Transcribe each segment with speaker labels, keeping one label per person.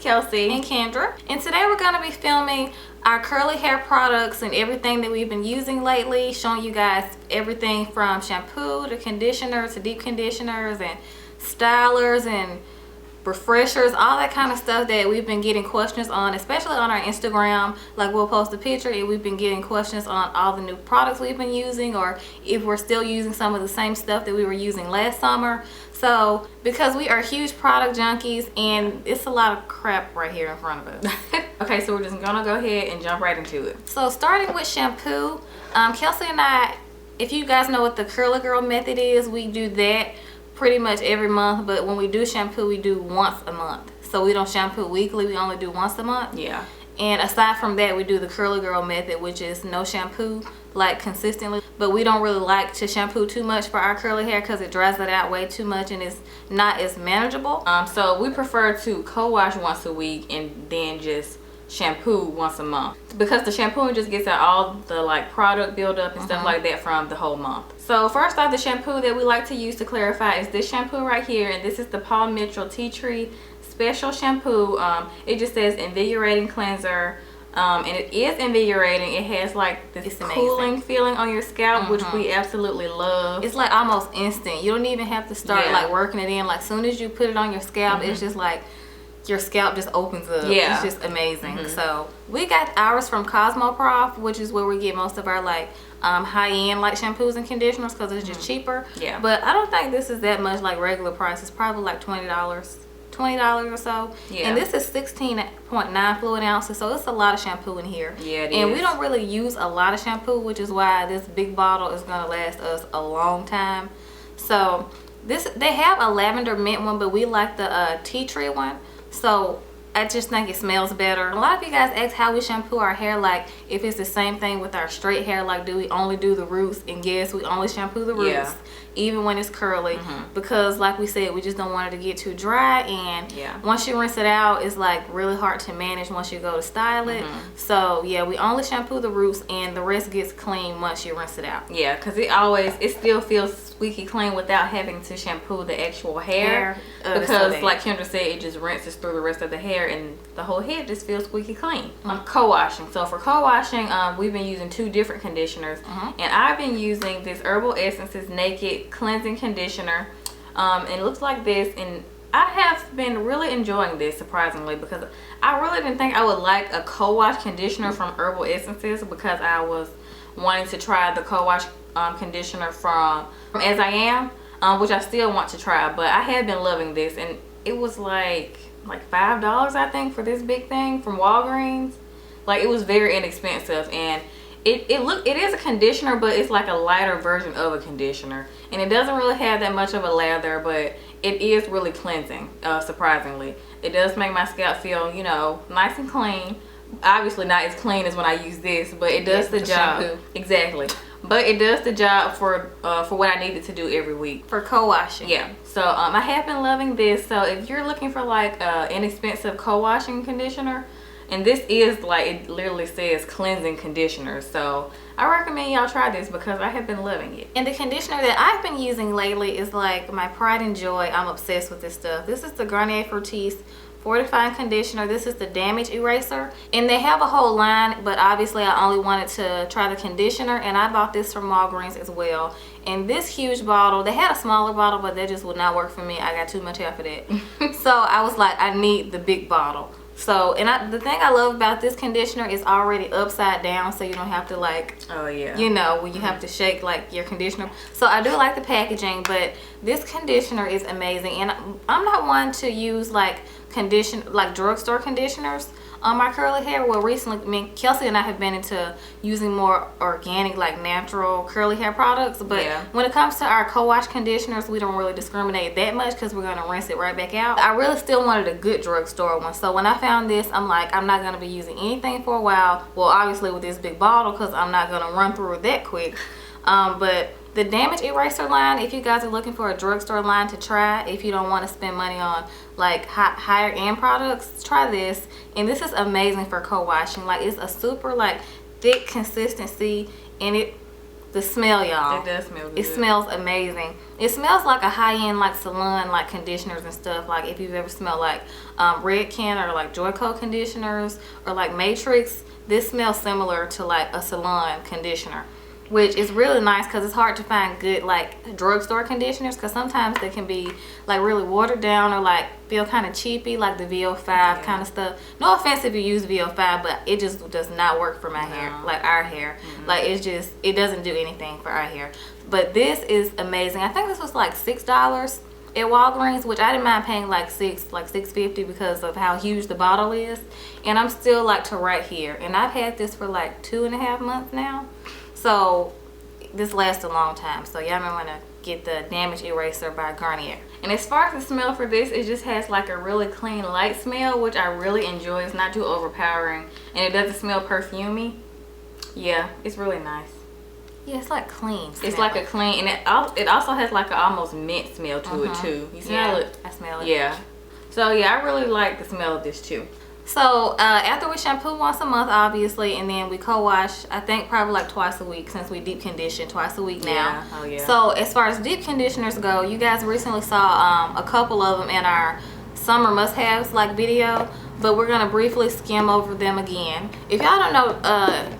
Speaker 1: Kelsey
Speaker 2: and Kendra, and today we're going to be filming our curly hair products and everything that we've been using lately, showing you guys everything from shampoo to conditioner to deep conditioners and stylers and refreshers, all that kind of stuff that we've been getting questions on, especially on our Instagram. Like, we'll post a picture and we've been getting questions on all the new products we've been using, or if we're still using some of the same stuff that we were using last summer. So because we are huge product junkies and it's a lot of crap right here in front of us.
Speaker 1: Okay, so we're just gonna go ahead and jump right into it.
Speaker 2: So starting with shampoo, Kelsey and I, if you guys know what the curly girl method is, we do that pretty much every month, but when we do shampoo, we do once a month. So we don't shampoo weekly, we only do once a month.
Speaker 1: Yeah.
Speaker 2: And aside from that, we do the curly girl method, which is no shampoo, like consistently. But we don't really like to shampoo too much for our curly hair because it dries it out way too much and it's not as manageable.
Speaker 1: So we prefer to co-wash once a week and then just shampoo once a month, because the shampooing just gets out all the like product buildup and stuff like that from the whole month. So first off, the shampoo that we like to use to clarify is this shampoo right here, and this is the Paul Mitchell Tea Tree Special Shampoo. It just says invigorating cleanser, and it is invigorating. It has like this cooling feeling on your scalp, which we absolutely love.
Speaker 2: It's like almost instant. You don't even have to start like working it in. Like, soon as you put it on your scalp, it's just like your scalp just opens up. It's just amazing. So we got ours from Cosmoprof, which is where we get most of our like high-end like shampoos and conditioners, because it's just cheaper. But I don't think this is that much like regular price. It's probably like $20 or so. And this is 16.9 fluid ounces, so it's a lot of shampoo in here. And we don't really use a lot of shampoo, which is why this big bottle is gonna last us a long time. So this, they have a lavender mint one, but we like the tea tree one. So I just think it smells better. A lot of you guys ask how we shampoo our hair, like if it's the same thing with our straight hair, like do we only do the roots? And yes, we only shampoo the roots, even when it's curly, because like we said, we just don't want it to get too dry, and once you rinse it out, it's like really hard to manage once you go to style it. So yeah, we only shampoo the roots and the rest gets clean once you rinse it out.
Speaker 1: Yeah, because it still feels squeaky clean without having to shampoo the actual hair, because like Kendra said, it just rinses through the rest of the hair and the whole head just feels squeaky clean. Co-washing. So for co-washing, we've been using two different conditioners, and I've been using this Herbal Essences Naked Cleansing Conditioner, and it looks like this, and I have been really enjoying this, surprisingly, because I really didn't think I would like a co-wash conditioner from Herbal Essences, because I was wanting to try the co-wash conditioner from As I Am, which I still want to try, but I have been loving this, and it was like $5 I think for this big thing from Walgreens. Like, it was very inexpensive, and it is a conditioner, but it's like a lighter version of a conditioner, and it doesn't really have that much of a lather, but it is really cleansing. Surprisingly, it does make my scalp feel, you know, nice and clean. Obviously not as clean as when I use this, but it does the job. Shampoo. Exactly. But it does the job for what I needed to do every week
Speaker 2: for co-washing.
Speaker 1: Yeah. So I have been loving this. So if you're looking for like inexpensive co-washing conditioner, and this is like, it literally says cleansing conditioner, so I recommend y'all try this because I have been loving it.
Speaker 2: And the conditioner that I've been using lately is like my pride and joy. I'm obsessed with this stuff. This is the Garnier Fructis Fortifying Conditioner. This is the damage eraser, and they have a whole line, but obviously I only wanted to try the conditioner, and I bought this from Walgreens as well. And this huge bottle, they had a smaller bottle, but that just would not work for me. I got too much hair for that. So I was like, I need the big bottle. So, and the thing I love about this conditioner is already upside down, so you don't have to like, you know, when you have to shake like your conditioner. So I do like the packaging, but this conditioner is amazing, and I'm not one to use like drugstore conditioners on my curly hair. Well, recently, Kelsey and I have been into using more organic, like natural curly hair products, but when it comes to our co-wash conditioners, we don't really discriminate that much because we're going to rinse it right back out. I really still wanted a good drugstore one, so when I found this, I'm like, I'm not going to be using anything for a while. Well, obviously with this big bottle, because I'm not going to run through it that quick. But the damage eraser line, if you guys are looking for a drugstore line to try, if you don't want to spend money on like higher end products, try this. And this is amazing for co-washing. Like, it's a super like thick consistency, and the smell, y'all.
Speaker 1: It does smell good.
Speaker 2: It smells amazing. It smells like a high-end like salon like conditioners and stuff. Like if you've ever smelled like Redken or like Joico conditioners or like Matrix, this smells similar to like a salon conditioner, which is really nice because it's hard to find good like drugstore conditioners because sometimes they can be like really watered down or like feel kind of cheapy, like the VO5 kind of stuff. No offense if you use VO5, but it just does not work for my hair, like our hair. Like it doesn't do anything for our hair. But this is amazing. I think this was like $6 at Walgreens, which I didn't mind paying like $6.50 because of how huge the bottle is. And I'm still like to right here, and I've had this for like 2.5 months now. So this lasts a long time. So y'all might want to get the Damage Eraser by Garnier. And as far as the smell for this, it just has like a really clean, light smell, which I really enjoy. It's not too overpowering, and it doesn't smell perfumey. Yeah, it's really nice. Yeah, it's like clean. It's like a clean, and it also has like an almost mint smell to it too. You smell it? I smell it. Yeah. So yeah, I really like the smell of this too. So after we shampoo once a month, obviously, and then we co-wash, I think probably like twice a week since we deep condition twice a week now. Yeah. Oh yeah. So as far as deep conditioners go, you guys recently saw a couple of them in our summer must-haves like video, but we're gonna briefly skim over them again. If y'all don't know,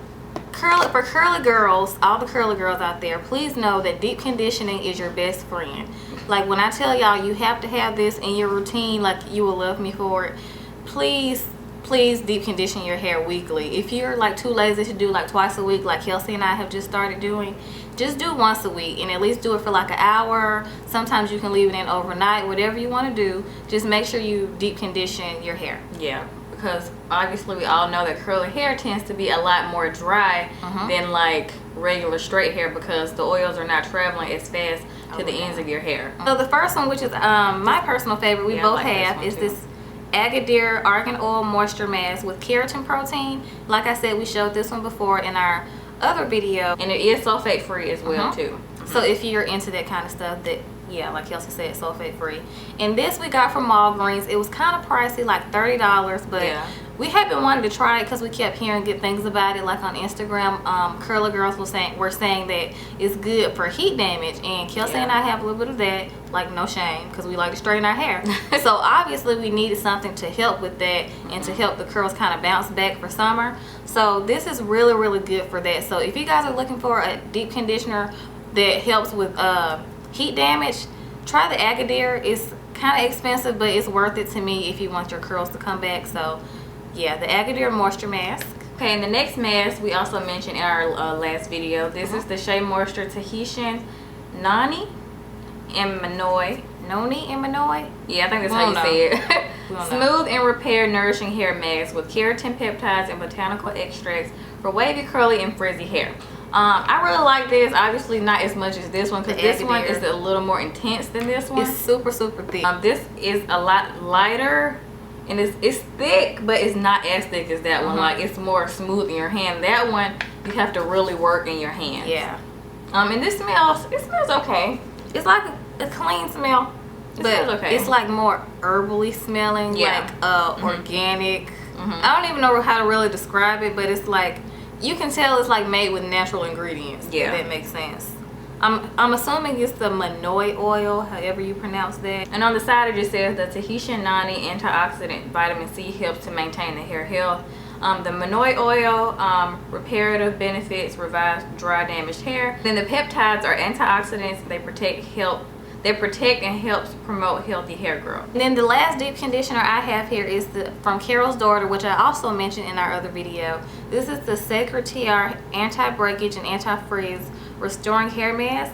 Speaker 2: for curly girls, all the curly girls out there, please know that deep conditioning is your best friend. Like when I tell y'all you have to have this in your routine, like you will love me for it. Please deep condition your hair weekly. If you're like too lazy to do like twice a week, like Kelsey and I have just started doing, just do once a week and at least do it for like an hour. Sometimes you can leave it in overnight, whatever you want to do. Just make sure you deep condition your hair. Yeah, because obviously we all know that curly hair tends to be a lot more dry than like regular straight hair because the oils are not traveling as fast to the ends of your hair. So the first one, which is my personal favorite, we both have, is this Agadir Argan Oil Moisture Mask with Keratin Protein. Like I said, we showed this one before in our other video, and it is sulfate free as well too. So if you're into that kind of stuff, that yeah, like Kelsey said, sulfate free. And this we got from Walgreens. It was kind of pricey, like $30, but we have been wanting to try it because we kept hearing good things about it. Like on Instagram, curly girls were saying that it's good for heat damage, and Kelsey and I have a little bit of that. Like no shame, because we like to straighten our hair. So obviously we needed something to help with that and to help the curls kind of bounce back for summer. So this is really good for that. So if you guys are looking for a deep conditioner that helps with heat damage, try the Agadir. It's kind of expensive, but it's worth it to me if you want your curls to come back. So yeah, the Agadir Moisture Mask. Okay, and the next mask we also mentioned in our last video. This is the Shea Moisture Tahitian Noni and Monoi. Noni and Monoi? Yeah, I think that's how you say it. Smooth and repair nourishing hair mask with keratin peptides and botanical extracts for wavy, curly, and frizzy hair. I really like this. Obviously not as much as this one because this one is a little more intense than this one. It's super thick. This is a lot lighter and it's thick, but it's not as thick as that one. Like it's more smooth in your hand. That one you have to really work in your hands. Yeah. And it smells okay. It's like a clean smell, but okay. It's like more herbally smelling, like organic. I don't even know how to really describe it, but it's like you can tell it's like made with natural ingredients. Yeah, if that makes sense. I'm assuming it's the Monoi oil, however you pronounce that. And on the side it just says the Tahitian Noni antioxidant vitamin C helps to maintain the hair health. The Monoi oil, reparative benefits, revives dry, damaged hair. Then the peptides are antioxidants. They protect and helps promote healthy hair growth. And then the last deep conditioner I have here is from Carol's Daughter, which I also mentioned in our other video. This is the Sacred Tiare Anti-Breakage and Anti-Frizz Restoring Hair Mask.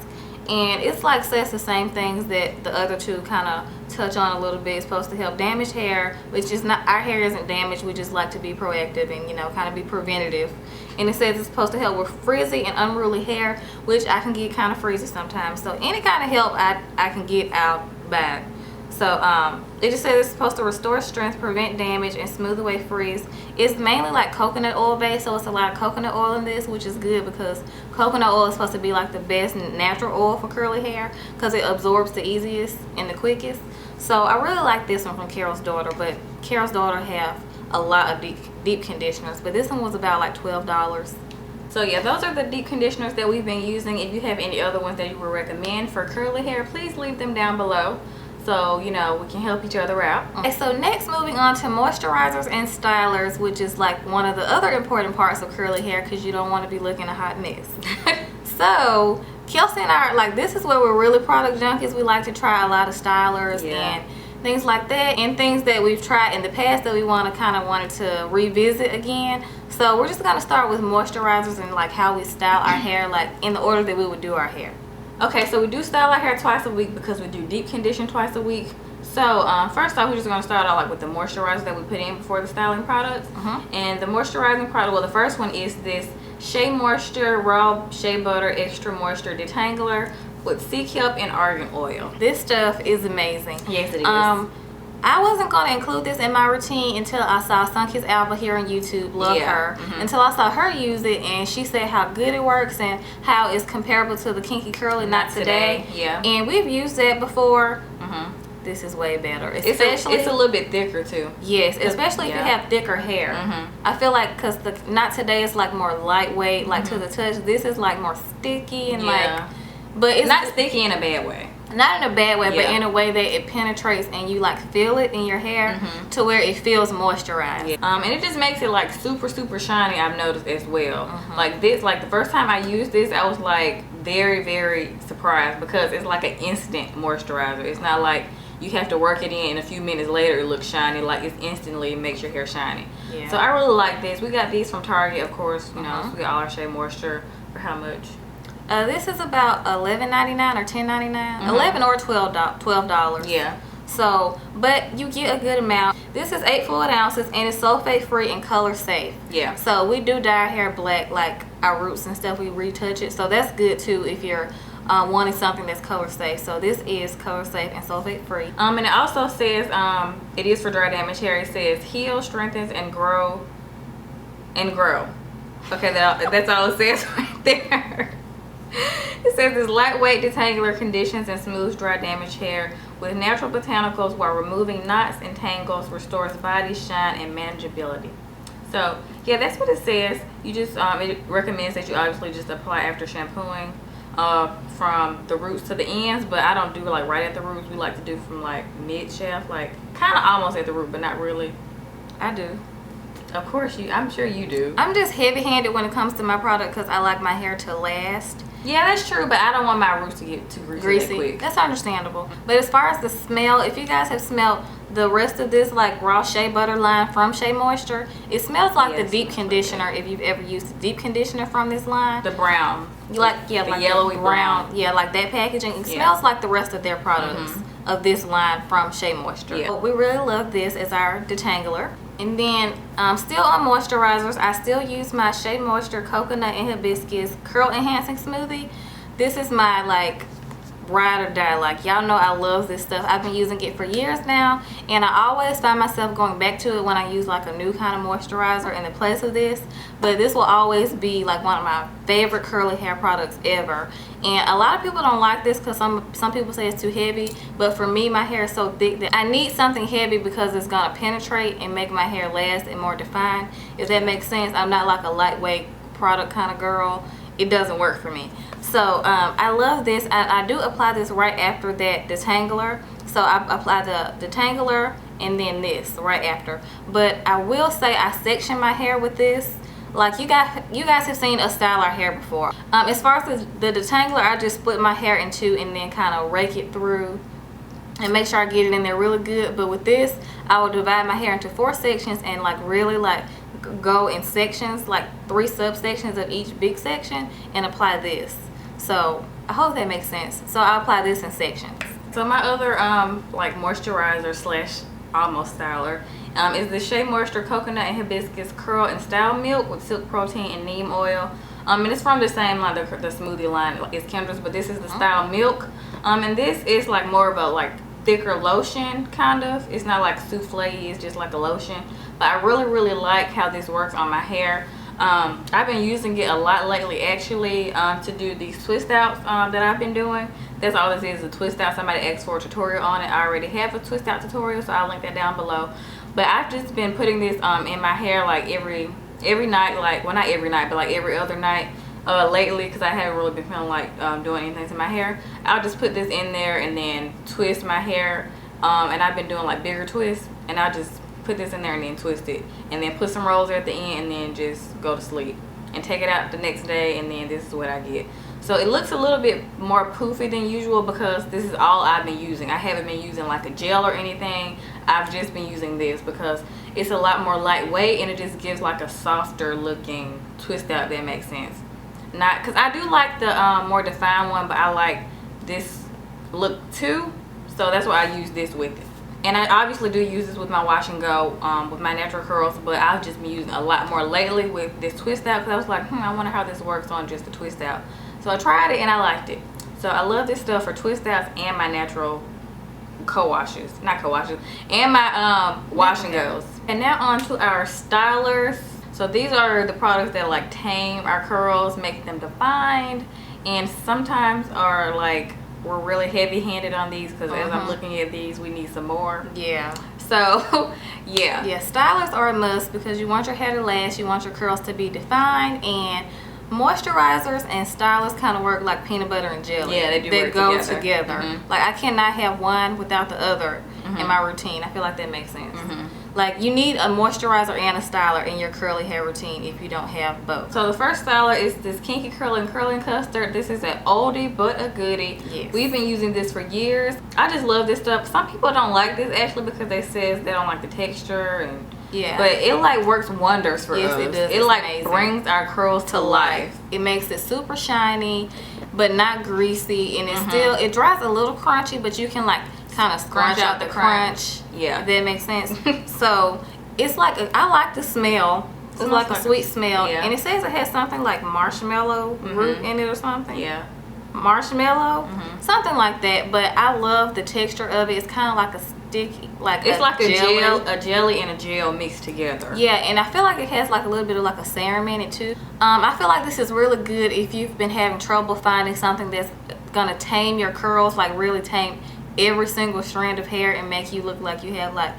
Speaker 2: And it's like says the same things that the other two kind of touch on a little bit. It's supposed to help damaged hair, which is not, our hair isn't damaged. We just like to be proactive and, you know, kind of be preventative. And it says it's supposed to help with frizzy and unruly hair, which I can get kind of frizzy sometimes. So any kind of help I can get out back. So it just says it's supposed to restore strength, prevent damage, and smooth away frizz. It's mainly like coconut oil based, so it's a lot of coconut oil in this, which is good because coconut oil is supposed to be like the best natural oil for curly hair because it absorbs the easiest and the quickest. So I really like this one from Carol's Daughter, but Carol's Daughter have a lot of deep conditioners, but this one was about like $12.
Speaker 1: So yeah, those are the deep conditioners that we've been using. If you have any other ones that you would recommend for curly hair, please leave them down below, so you know we can help each other out.
Speaker 2: Okay, so next, moving on to moisturizers and stylers, which is like one of the other important parts of curly hair, because you don't want to be looking a hot mess. So Kelsey and I, like, this is where we're really product junkies. We like to try a lot of stylers and things like that, and things that we've tried in the past that we wanted to revisit again. So we're just gonna start with moisturizers and like how we style our hair, like in the order that we would do our hair. Okay, so we do style our hair twice a week because we do deep condition twice a week. So first off, we're just gonna start out like with the moisturizer that we put in before the styling products. And the moisturizing product, well, the first one is this Shea Moisture Raw Shea Butter Extra Moisture Detangler with sea kelp and argan oil. This stuff is amazing. Yes, it is.
Speaker 1: I wasn't going to include this in my routine until I saw Sunkist Alba here on YouTube. Love her. Until I saw her use it, and she said how good it works and how it's comparable to the Kinky Curly Not Today.
Speaker 2: Yeah.
Speaker 1: And we've used that before. This is way better. Especially,
Speaker 2: it's a little bit thicker too.
Speaker 1: Yes, especially if you have thicker hair. I feel like because the Not Today is like more lightweight, like to the touch. This is like more sticky and like, but it's
Speaker 2: not sticky in a bad way.
Speaker 1: Not in a bad way, but in a way that it penetrates and you like feel it in your hair to where it feels moisturized.
Speaker 2: And it just makes it like super shiny, I've noticed as well. Like this, like the first time I used this, I was like very surprised because it's like an instant moisturizer. It's not like you have to work it in and a few minutes later it looks shiny. Like it instantly makes your hair shiny. So I really like this. We got these from Target, of course. You know, so we got all our Shea Moisture. For how much?
Speaker 1: This is about $11.99 or $10.99, $11 or $12.
Speaker 2: Yeah.
Speaker 1: So, but you get a good amount. This is 8 fluid ounces and it's sulfate free and color safe.
Speaker 2: Yeah.
Speaker 1: So we do dye our hair black, like our roots and stuff. We retouch it, so that's good too if you're wanting something that's color safe. So this is color safe and sulfate free.
Speaker 2: And it also says it is for dry damaged hair. It says heal, strengthens, and grow. Okay, that's all it says right there. It says this lightweight detangler conditions and smooths dry damaged hair with natural botanicals while removing knots and tangles, restores body shine and manageability. So yeah, that's what it says. You just it recommends that you obviously just apply after shampooing from the roots to the ends, but I don't do like right at the roots. We like to do from like mid shaft, like kind of almost at the root, but not really.
Speaker 1: I do.
Speaker 2: Of course I'm sure you do.
Speaker 1: I'm just heavy-handed when it comes to my product because I like my hair to last.
Speaker 2: Yeah, that's true, but I don't want my roots to get too greasy that quick.
Speaker 1: That's understandable. But as far as the smell, if you guys have smelled the rest of this like raw shea butter line from Shea Moisture, it smells like the deep conditioner. If you've ever used a deep conditioner from this line,
Speaker 2: the brown,
Speaker 1: like the yellowy brown, like that packaging, it smells like the rest of their products of this line from Shea Moisture. So we really love this as our detangler. And then still on moisturizers, I still use my Shea Moisture Coconut and Hibiscus Curl Enhancing Smoothie. This is my like ride or die. Like, y'all know I love this stuff. I've been using it for years now, and I always find myself going back to it when I use like a new kind of moisturizer in the place of this. But this will always be like one of my favorite curly hair products ever. And a lot of people don't like this because some people say it's too heavy, but for me, my hair is so thick that I need something heavy because it's gonna penetrate and make my hair last and more defined, if that makes sense. I'm not like a lightweight product kind of girl. It doesn't work for me. So I love this. I do apply this right after that detangler. So I apply the detangler and then this right after. But I will say I section my hair with this. Like you guys have seen us style our hair before. As far as the detangler, I just split my hair in two and then kind of rake it through and make sure I get it in there really good. But with this, I will divide my hair into 4 sections and like really like go in sections, like 3 subsections of each big section, and apply this. So I hope that makes sense. So I'll apply this in sections.
Speaker 2: So my other like moisturizer slash almost styler is the Shea Moisture Coconut and Hibiscus Curl and Style Milk with Silk Protein and Neem Oil. And it's from the same line, the smoothie line. It's Kendra's, but this is the Style Milk. And this is like more of a like thicker lotion kind of. It's not like souffle, it's just like a lotion. But I really like how this works on my hair. I've been using it a lot lately actually to do these twist outs that I've been doing. That's all this is, a twist out. Somebody asked for a tutorial on it. I already have a twist out tutorial, so I'll link that down below. But I've just been putting this in my hair like every
Speaker 1: every night, like, well, not every night, but like every other night lately, because I haven't really been feeling like doing anything to my hair. I'll just put this in there and then twist my hair, and I've been doing like bigger twists, and I'll just put this in there and then twist it, and then put some roller at the end, and then just go to sleep and take it out the next day, and then this is what I get. So it looks a little bit more poofy than usual because this is all I've been using. I haven't been using like a gel or anything. I've just been using this because it's a lot more lightweight, and it just gives like a softer looking twist out, if that makes sense. Not because I do like the more defined one, but I like this look too, so that's why I use this with it. And I obviously do use this with my wash and go with my natural curls, but I've just been using a lot more lately with this twist out because I was like, I wonder how this works on just the twist out. So I tried it and I liked it. So I love this stuff for twist outs and my natural co-washes, not co-washes, and my wash and goes. And now on to our stylers. So these are the products that like tame our curls, make them defined, and sometimes are like, we're really heavy-handed on these because as I'm looking at these, we need some more.
Speaker 2: Yeah.
Speaker 1: So yeah.
Speaker 2: Yeah, stylers are a must because you want your hair to last, you want your curls to be defined, and moisturizers and stylers kind of work like peanut butter and jelly.
Speaker 1: Yeah, they do
Speaker 2: They
Speaker 1: work
Speaker 2: go
Speaker 1: together.
Speaker 2: Like I cannot have one without the other in my routine. I feel like that makes sense. Like you need a moisturizer and a styler in your curly hair routine if you don't have both.
Speaker 1: So the first styler is this Kinky Curling Custard. This is an oldie but a goodie.
Speaker 2: Yes.
Speaker 1: We've been using this for years. I just love this stuff. Some people don't like this actually because they says they don't like the texture, and
Speaker 2: yeah,
Speaker 1: but it like works wonders for us.
Speaker 2: Yes, it does.
Speaker 1: It
Speaker 2: it's
Speaker 1: like
Speaker 2: amazing.
Speaker 1: brings our curls to life.
Speaker 2: It makes it super shiny but not greasy, and it's still, it dries a little crunchy, but you can like kind of scrunch out the crunch.
Speaker 1: Yeah,
Speaker 2: if that makes sense. So it's like I like the smell. It's like a sweet smell.
Speaker 1: Yeah.
Speaker 2: And it says it has something like marshmallow root in it or something.
Speaker 1: Yeah,
Speaker 2: marshmallow, something like that. But I love the texture of it. It's kind of like a sticky, like
Speaker 1: it's like
Speaker 2: jelly.
Speaker 1: a jelly and a gel mixed together.
Speaker 2: Yeah, and I feel like it has like a little bit of like a serum in it too. I feel like this is really good if you've been having trouble finding something that's gonna tame your curls, like really tame every single strand of hair and make you look like you have like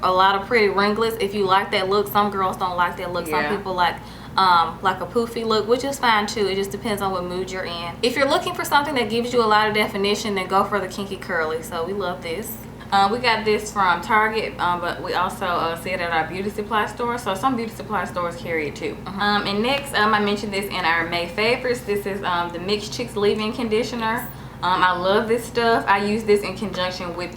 Speaker 2: a lot of pretty ringlets. If you like that look, some girls don't like that look. Some people like a poofy look, which is fine too. It just depends on what mood you're in. If you're looking for something that gives you a lot of definition, then go for the Kinky Curly. So we love this.
Speaker 1: We got this from Target, but we also see it at our beauty supply store. So some beauty supply stores carry it too. And next, I mentioned this in our May favorites. This is the Mixed Chicks Leave-In Conditioner. I love this stuff. I use this in conjunction with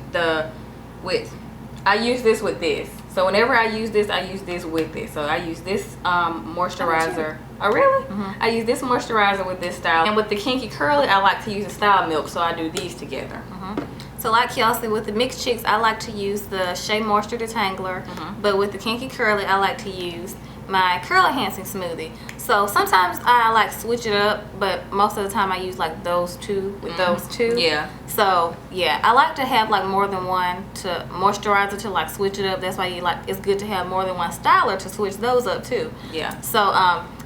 Speaker 1: I use this with this. So whenever I use this with it. So I use this moisturizer. Oh really? I use this moisturizer with this style. And with the Kinky Curly, I like to use the Style Milk. So I do these together.
Speaker 2: So like Kelsey, with the Mixed Chicks, I like to use the Shea Moisture Detangler. But with the Kinky Curly, I like to use my Curl Enhancing Smoothie. So sometimes I like switch it up, but most of the time I use like those two with those two. Yeah. So yeah, I like to have like more than one to moisturizer to like switch it up. That's why it's good to have more than one styler to switch those up too. Yeah. So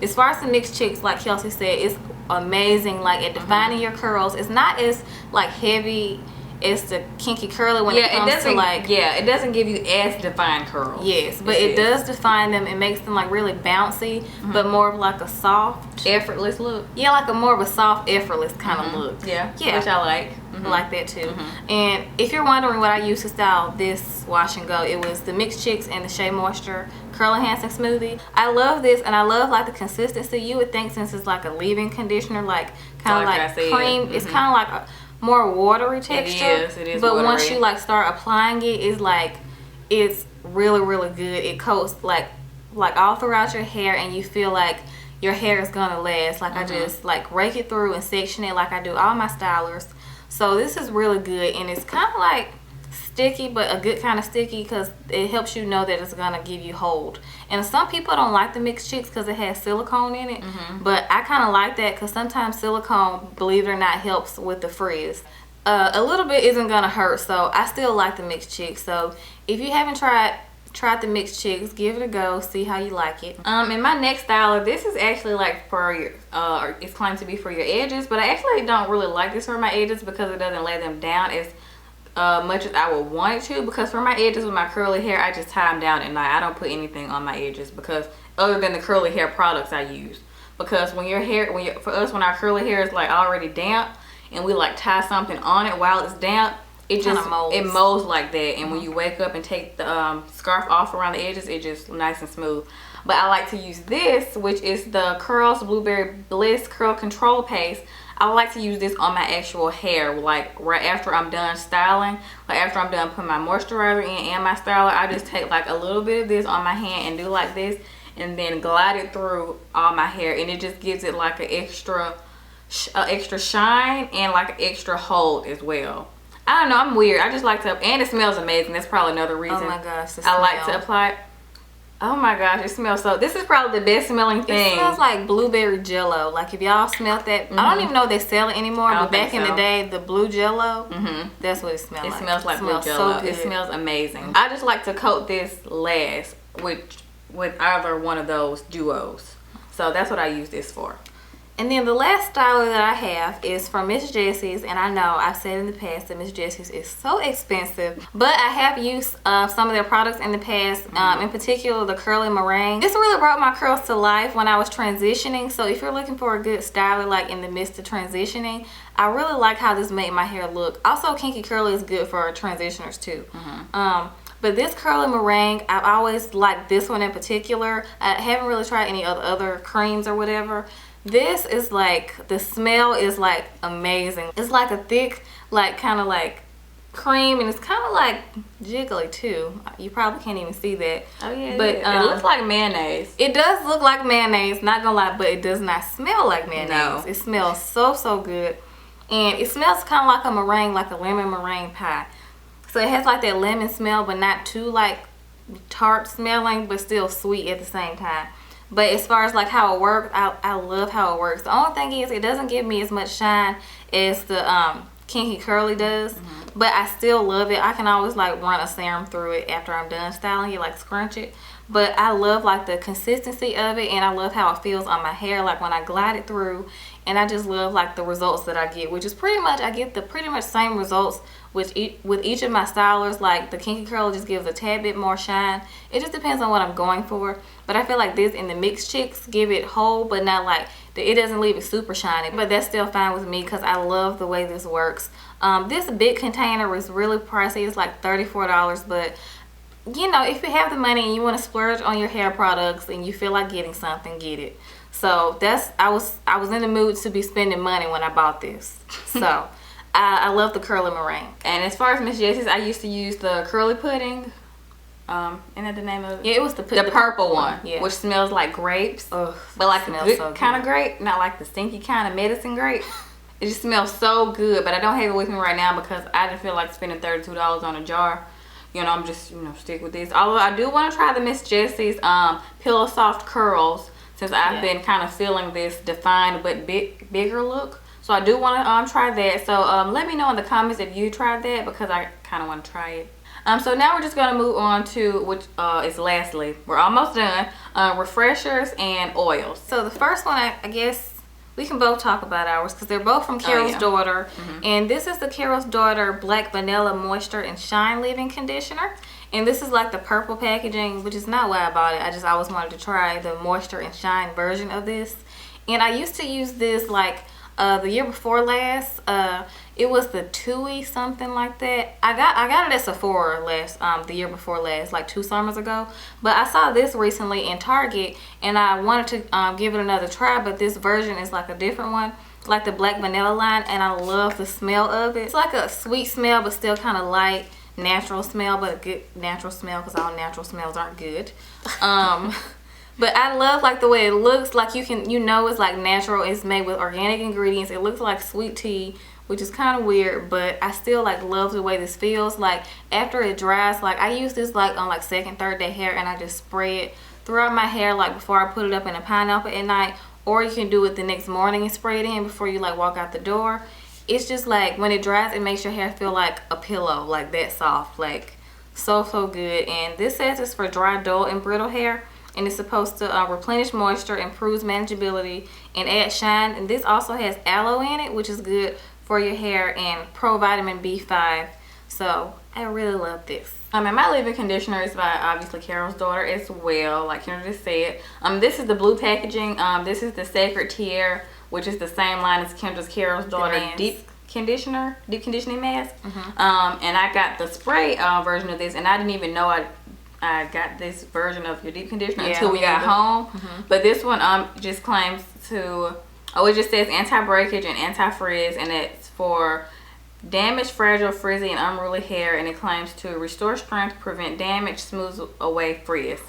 Speaker 2: as far as the Mixed Chicks, like Kelsey said, it's amazing like at defining your curls. It's not as like heavy as the Kinky Curly when it comes to like,
Speaker 1: it doesn't give you as defined curls.
Speaker 2: Yes, but it does define them. It makes them like really bouncy, but more of like a soft,
Speaker 1: effortless look.
Speaker 2: Yeah, like a more of a soft, effortless kind of look.
Speaker 1: Yeah, which I like.
Speaker 2: I like that too. And if you're wondering what I used to style this wash and go, it was the Mixed Chicks and the Shea Moisture Curl Enhancing Smoothie. I love this, and I love like the consistency. You would think since it's like a leave-in conditioner, like kind of like cream, it's kind of like a more watery texture.
Speaker 1: It is
Speaker 2: but
Speaker 1: watery.
Speaker 2: Once you like start applying it, it's really, really good. It coats like all throughout your hair, and you feel like your hair is gonna last. Like I just like rake it through and section it like I do all my stylers. So this is really good, and it's kind of like sticky, but a good kind of sticky because it helps you know that it's gonna give you hold. And some people don't like the Mixed Chicks because it has silicone in it, but I kind of like that because sometimes silicone, believe it or not, helps with the frizz. A little bit isn't gonna hurt, so I still like the Mixed Chicks. So if you haven't tried the Mixed Chicks, give it a go, see how you like it.
Speaker 1: And my next styler, this is actually like for your it's claimed to be for your edges, but I actually don't really like this for my edges because it doesn't lay them down as much as I would want it to, because for my edges with my curly hair, I just tie them down at night. I don't put anything on my edges, because other than the curly hair products I use. Because when for us, when our curly hair is like already damp and we like tie something on it while it's damp, it just molds like that. And when you wake up and take the scarf off around the edges, it just nice and smooth. But I like to use this, which is the Curls Blueberry Bliss Curl Control Paste. I like to use this on my actual hair, like right after I'm done styling, like after I'm done putting my moisturizer in and my styler. I just take like a little bit of this on my hand and do like this, and then glide it through all my hair, and it just gives it like an extra shine and like an extra hold as well. I don't know, I'm weird. I just like to, and it smells amazing. That's probably another reason.
Speaker 2: Oh my gosh,
Speaker 1: I like to apply it. Oh my gosh, it smells so, this is probably the best smelling thing.
Speaker 2: It smells like blueberry jello. Like if y'all smelled that, I don't even know if they sell it anymore, but back in the day, the blue jello, that's what it smells like.
Speaker 1: It smells like blue jello. So it smells amazing. I just like to coat this last with either one of those duos. So that's what I use this for.
Speaker 2: And then the last styler that I have is from Miss Jessie's, and I know I've said in the past that Miss Jessie's is so expensive, but I have used some of their products in the past, in particular the curly meringue. This really brought my curls to life when I was transitioning, so if you're looking for a good styler like in the midst of transitioning, I really like how this made my hair look. Also, Kinky Curly is good for transitioners too. But this curly meringue, I've always liked this one in particular. I haven't really tried any other creams or whatever. This is like, the smell is like amazing. It's like a thick, like kind of like cream, and it's kind of like jiggly too. You probably can't even see that.
Speaker 1: Oh yeah, but it looks like mayonnaise.
Speaker 2: It does look like mayonnaise, not gonna lie, but it does not smell like mayonnaise. No. It smells so good, and it smells kind of like a meringue, like a lemon meringue pie. So it has like that lemon smell, but not too like tart smelling, but still sweet at the same time. But as far as like how it works, I love how it works. The only thing is it doesn't give me as much shine as the Kinky Curly does, but I still love it. I can always like run a serum through it after I'm done styling it, like scrunch it. But I love like the consistency of it, and I love how it feels on my hair, like when I glide it through. And I just love like the results that I get, which is pretty much, I get the pretty much same results with each of my stylers. Like the Kinky Curl just gives a tad bit more shine. It just depends on what I'm going for. But I feel like this and the Mixed Chicks give it whole, but not like, it doesn't leave it super shiny. But that's still fine with me because I love the way this works. This big container was really pricey. It's like $34, but you know, if you have the money and you want to splurge on your hair products and you feel like getting something, get it. So that's, I was in the mood to be spending money when I bought this. So I love the curly meringue.
Speaker 1: And as far as Miss Jessie's, I used to use the curly pudding. Isn't that the name of it?
Speaker 2: Yeah, it was the
Speaker 1: purple one, yeah, which smells like grapes. Ugh, but like a good
Speaker 2: so
Speaker 1: kind of grape, not like the stinky kind of medicine grape. It just smells so good, but I don't have it with me right now because I didn't feel like spending $32 on a jar. You know, I'm just, you know, stick with this. Although I do want to try the Miss Jessie's Pillow Soft Curls, since I've been kind of feeling this defined but bigger look. So I do want to try that. So let me know in the comments if you tried that, because I kind of want to try it. So now we're just going to move on to, which is lastly, we're almost done, refreshers and oils. So the first one, I guess we can both talk about ours because they're both from Carol's Daughter. And this is the Carol's Daughter Black Vanilla Moisture and Shine Leave-In Conditioner. And this is like the purple packaging, which is not why I bought it. I just always wanted to try the moisture and shine version of this. And I used to use this like the year before last. It was the Tui something like that. I got it at Sephora the year before last, like 2 summers ago. But I saw this recently in Target, and I wanted to give it another try. But this version is like a different one, like the Black Vanilla line, and I love the smell of it. It's like a sweet smell, but still kind of light, natural smell, but a good natural smell, because all natural smells aren't good. But I love like the way it looks. Like you know it's like natural. It's made with organic ingredients. It looks like sweet tea, which is kind of weird, but I still like love the way this feels. Like after it dries, like I use this like on like 2nd, 3rd day hair, and I just spray it throughout my hair like before I put it up in a pineapple at night, or you can do it the next morning and spray it in before you like walk out the door. It's just like when it dries, it makes your hair feel like a pillow, like that soft, like so good. And this says it's for dry, dull, and brittle hair. And it's supposed to replenish moisture, improves manageability, and add shine. And this also has aloe in it, which is good for your hair, and pro vitamin B5.
Speaker 2: So I really love this.
Speaker 1: And my leave-in conditioner is by obviously Carol's daughter as well, like Kendra just said. This is the blue packaging. This is the Sacred Tiare, which is the same line as Carol's daughter deep conditioning mask. And I got the spray version of this, and I didn't even know I got this version of your deep conditioner until we got home. But this one just claims to, it just says anti-breakage and anti-frizz, and it's for damaged, fragile, frizzy, and unruly hair, and it claims to restore strength, prevent damage, smooth away frizz.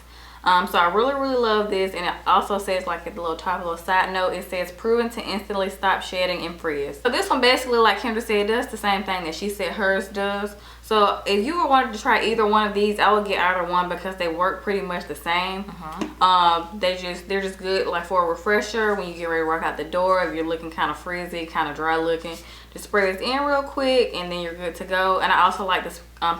Speaker 1: So I really love this, and it also says, like at the little top, a little side note, it says proven to instantly stop shedding and frizz. So this one basically, like Kendra said, does the same thing that she said hers does. So if you wanted to try either one of these, I would get either one because they work pretty much the same. They're just good like for a refresher when you get ready to walk out the door. If you're looking kind of frizzy, kind of dry looking, just spray this in real quick and then you're good to go. And I also like to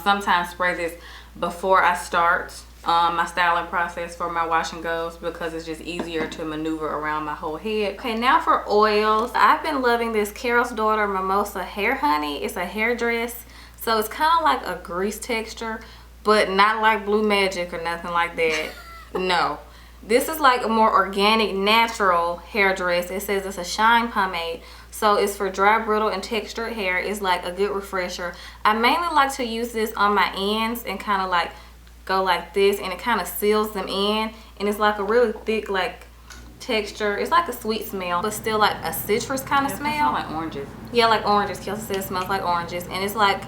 Speaker 1: sometimes spray this before I start my styling process for my wash and goes, because it's just easier to maneuver around my whole head. Okay, now for oils. I've been loving this Carol's Daughter Mimosa Hair Honey. It's a hairdress. So it's kind of like a grease texture, but not like Blue Magic or nothing like that. No. This is like a more organic, natural hairdress. It says it's a shine pomade. So it's for dry, brittle, and textured hair. It's like a good refresher. I mainly like to use this on my ends and kind of like go like this, and it kind of seals them in. And it's like a really thick like texture. It's like a sweet smell, but still like a citrus kind of smell. Like oranges.
Speaker 2: Yeah, like oranges. Kelsey said it smells like oranges. And it's like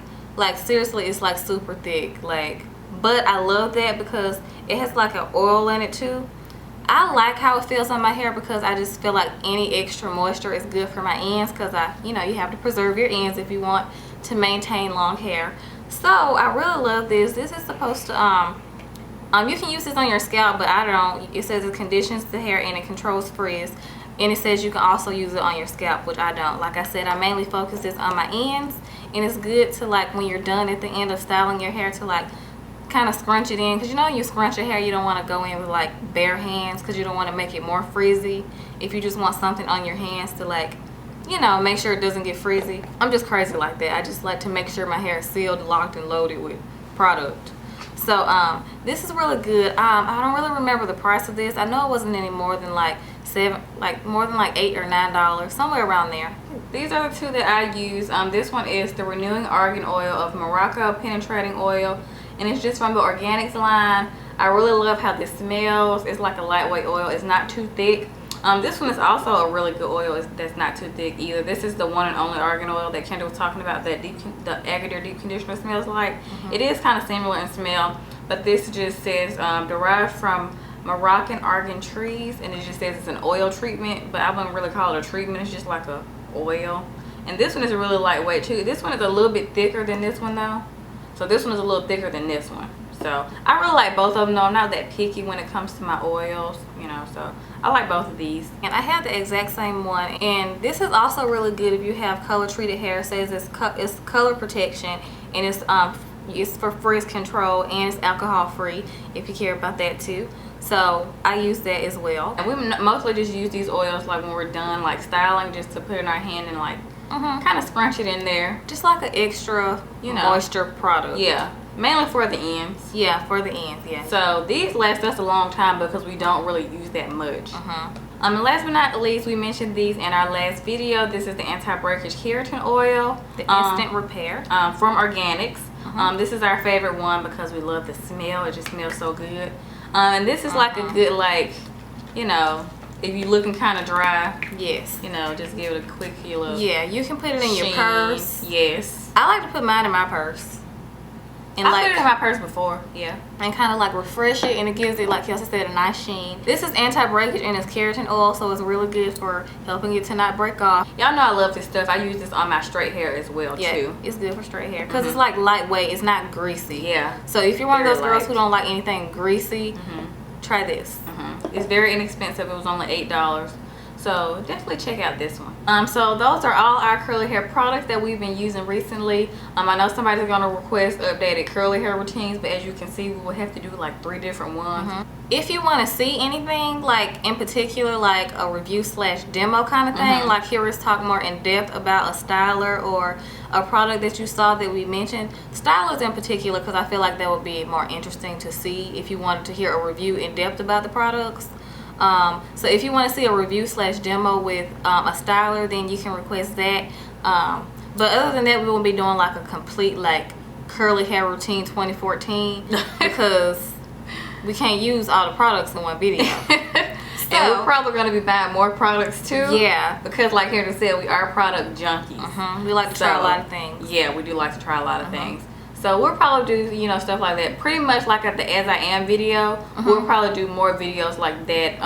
Speaker 2: seriously, it's like super thick. Like, but I love that because it has like an oil in it too. I like how it feels on my hair because I just feel like any extra moisture is good for my ends, because you have to preserve your ends if you want to maintain long hair. So I really love this. This is supposed to you can use this on your scalp, but I don't. It says it conditions the hair and it controls frizz, and it says you can also use it on your scalp, which I don't. Like I said, I mainly focus this on my ends, and it's good to like when you're done at the end of styling your hair to like kind of scrunch it in, because you scrunch your hair, you don't want to go in with like bare hands because you don't want to make it more frizzy. If you just want something on your hands to like make sure it doesn't get frizzy. I'm just crazy like that. I just like to make sure my hair is sealed, locked, and loaded with product. So this is really good. I don't really remember the price of this. I know it wasn't any more than like $8 or $9, somewhere around there. These are the two that I use. This one is the Renewing Argan Oil of Morocco Penetrating Oil, and it's just from the Organix line. I really love how this smells. It's like a lightweight oil. It's not too thick. This one is also a really good oil that's not too thick either. This is the one and only argan oil that Kendra was talking about, that the Agadir deep conditioner smells like. It is kind of similar in smell, but this just says derived from Moroccan argan trees, and it just says it's an oil treatment, but I wouldn't really call it a treatment. It's just like a oil. And this one is really lightweight too. This one is a little bit thicker than this one though. So this one is a little thicker than this one. So I really like both of them though. I'm not that picky when it comes to my oils, so I like both of these. And I have the exact same one, and this is also really good if you have color treated hair. It says it's color protection, and it's for frizz control, and it's alcohol free if you care about that too. So I use that as well. And we mostly just use these oils like when we're done like styling, just to put in our hand and like kind of scrunch it in there, just like an extra moisture product. Yeah, mainly for the ends. Yeah, for the ends. Yeah. So these last us a long time because we don't really use that much. And last but not least, we mentioned these in our last video. This is the anti-breakage keratin oil, the instant repair from Organix. This is our favorite one because we love the smell. It just smells so good. And this is like a good if you're looking kind of dry, yes, just give it a quick little. Yeah, you can put it in your purse. Yes, I like to put mine in my purse. And I put it in my purse before, yeah, and kind of like refresh it, and it gives it, like Kelsey said, a nice sheen. This is anti-breakage and it's keratin oil, so it's really good for helping it to not break off. Y'all know I love this stuff. I use this on my straight hair as well too. It's good for straight hair because it's like lightweight. It's not greasy. Yeah. So if you're one of those girls who don't like anything greasy, try this. It's very inexpensive. It was only $8.
Speaker 1: So definitely check out this one. So those are all our curly hair products that we've been using recently. I know somebody's gonna request updated curly hair routines, but as you can see, we will have to do like 3 different ones. If you want to see anything like in particular, like a review slash demo kind of thing, like here is talk more in depth about a styler or a product that you saw that we mentioned, stylers in particular, because I feel like that would be more interesting to see if you wanted to hear a review in depth about the products. So if you want to see a review slash demo with a styler, then you can request that. But other than that, we won't be doing like a complete like curly hair routine 2014 because we can't use all the products in one video. So, and we're probably going to be buying more products too. Yeah. Because like Hairdress said, we are product junkies. We like to try a lot of things. Yeah, we do like to try a lot of things. So we'll probably do, you know, stuff like that. Pretty much like at the As I Am video, we'll probably do more videos like that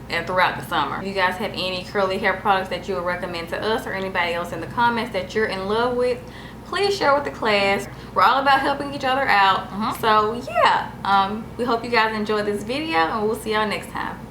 Speaker 1: and throughout the summer. If you guys have any curly hair products that you would recommend to us or anybody else in the comments that you're in love with, please share with the class. We're all about helping each other out. So yeah, we hope you guys enjoyed this video and we'll see y'all next time.